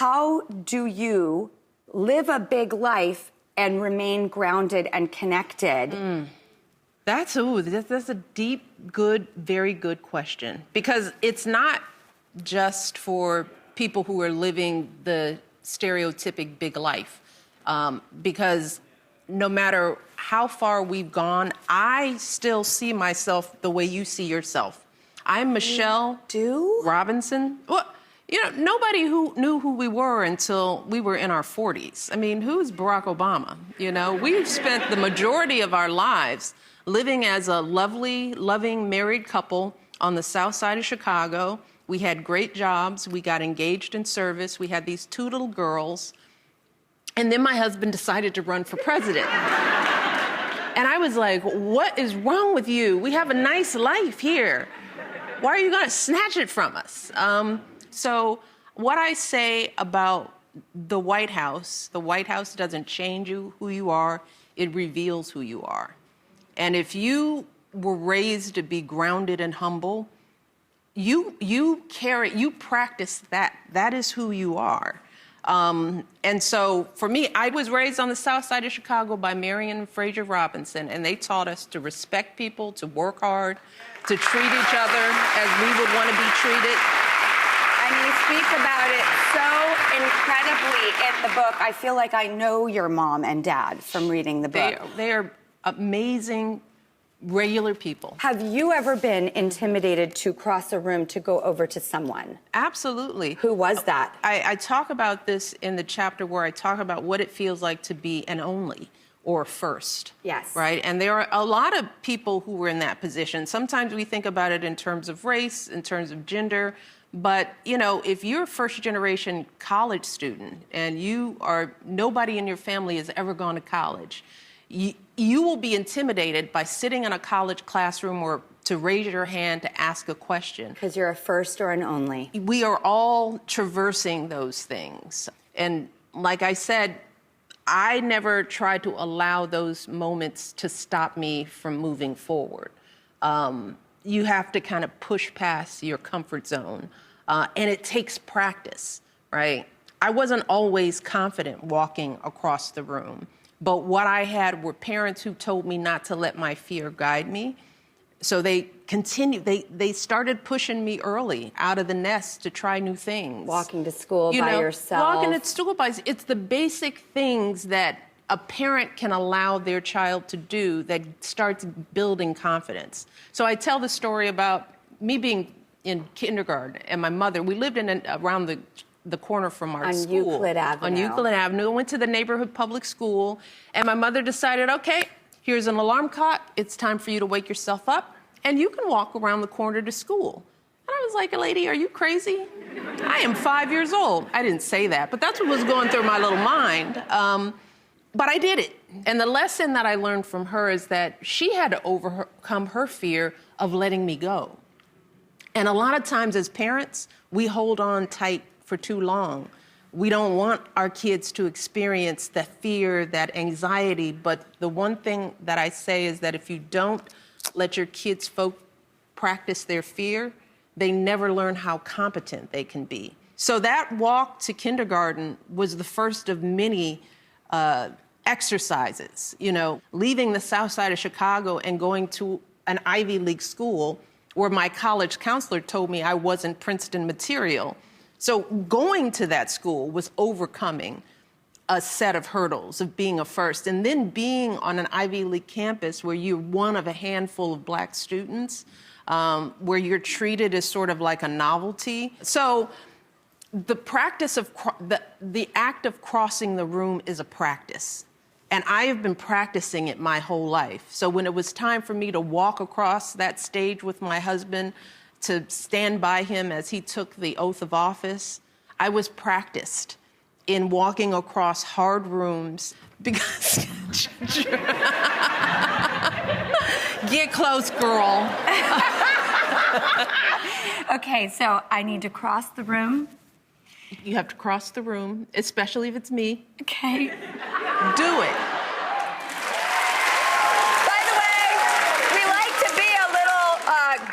how do you live a big life and remain grounded and connected? That's a deep, good, very good question. Because it's not just for people who are living the stereotypic big life. Because no matter how far we've gone, I still see myself the way you see yourself. I'm Michelle Robinson. Well, you know, nobody who knew who we were until we were in our 40s. I mean, who's Barack Obama? You know, we've spent the majority of our lives living as a lovely, loving married couple on the south side of Chicago. We had great jobs. We got engaged in service. We had these 2 little girls. And then my husband decided to run for president. And I was like, what is wrong with you? We have a nice life here. Why are you going to snatch it from us? So what I say about the White House doesn't change you who you are. It reveals who you are. And if you were raised to be grounded and humble, you practice that. That is who you are. And so for me, I was raised on the south side of Chicago by Marion and Fraser Robinson, and they taught us to respect people, to work hard, to treat each other as we would want to be treated. And you speak about it so incredibly in the book. I feel like I know your mom and dad from reading the book. They are amazing, regular people. Have you ever been intimidated to cross a room to go over to someone? Absolutely. Who was that? I talk about this in the chapter where I talk about what it feels like to be an only or first. Yes. Right? And there are a lot of people who were in that position. Sometimes we think about it in terms of race, in terms of gender. But, you know, if you're a first-generation college student and nobody in your family has ever gone to college, you will be intimidated by sitting in a college classroom or to raise your hand to ask a question. Because you're a first or an only. We are all traversing those things. And like I said, I never tried to allow those moments to stop me from moving forward. You have to kind of push past your comfort zone. And it takes practice, right? I wasn't always confident walking across the room. But what I had were parents who told me not to let my fear guide me. So they continued, they started pushing me early out of the nest to try new things. Walking to school by yourself. Walking to school it's the basic things that a parent can allow their child to do that starts building confidence. So I tell the story about me being in kindergarten and my mother, we lived around the corner from our school. On Euclid Avenue. On Euclid Avenue. I went to the neighborhood public school, and my mother decided, okay, here's an alarm clock. It's time for you to wake yourself up, and you can walk around the corner to school. And I was like, lady, are you crazy? I am 5 years old. I didn't say that, but that's what was going through my little mind. But I did it. And the lesson that I learned from her is that she had to overcome her fear of letting me go. And a lot of times as parents, we hold on tight for too long. We don't want our kids to experience that fear, that anxiety. But the one thing that I say is that if you don't let your kids practice their fear, they never learn how competent they can be. So that walk to kindergarten was the first of many exercises, you know, leaving the south side of Chicago and going to an Ivy League school where my college counselor told me I wasn't Princeton material. So going to that school was overcoming a set of hurdles of being a first, and then being on an Ivy League campus where you're one of a handful of Black students, where you're treated as sort of like a novelty. So the practice of the act of crossing the room is a practice. And I have been practicing it my whole life. So when it was time for me to walk across that stage with my husband, to stand by him as he took the oath of office, I was practiced in walking across hard rooms because... Get close, girl. Okay, so I need to cross the room. You have to cross the room, especially if it's me. Okay. Do it. By the way, we like to be a little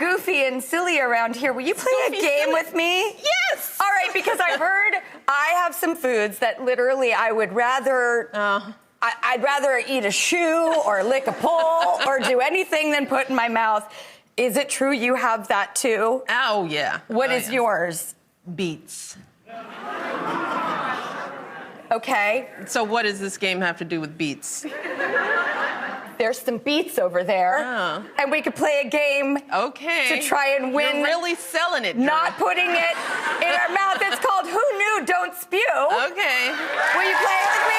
goofy and silly around here. Will you play a game with me? Yes! All right, because I heard I have have some foods that literally I would rather... I'd rather eat a shoe or lick a pole or do anything than put in my mouth. Is it true you have that too? Oh, yeah. What is yours? Beets. Okay. So what does this game have to do with beets? There's some beets over there. Oh. And we could play a game to try and win. You're really selling it, Drew. Not putting it in our mouth. It's called Who Knew, Don't Spew. Okay. Will you play with me?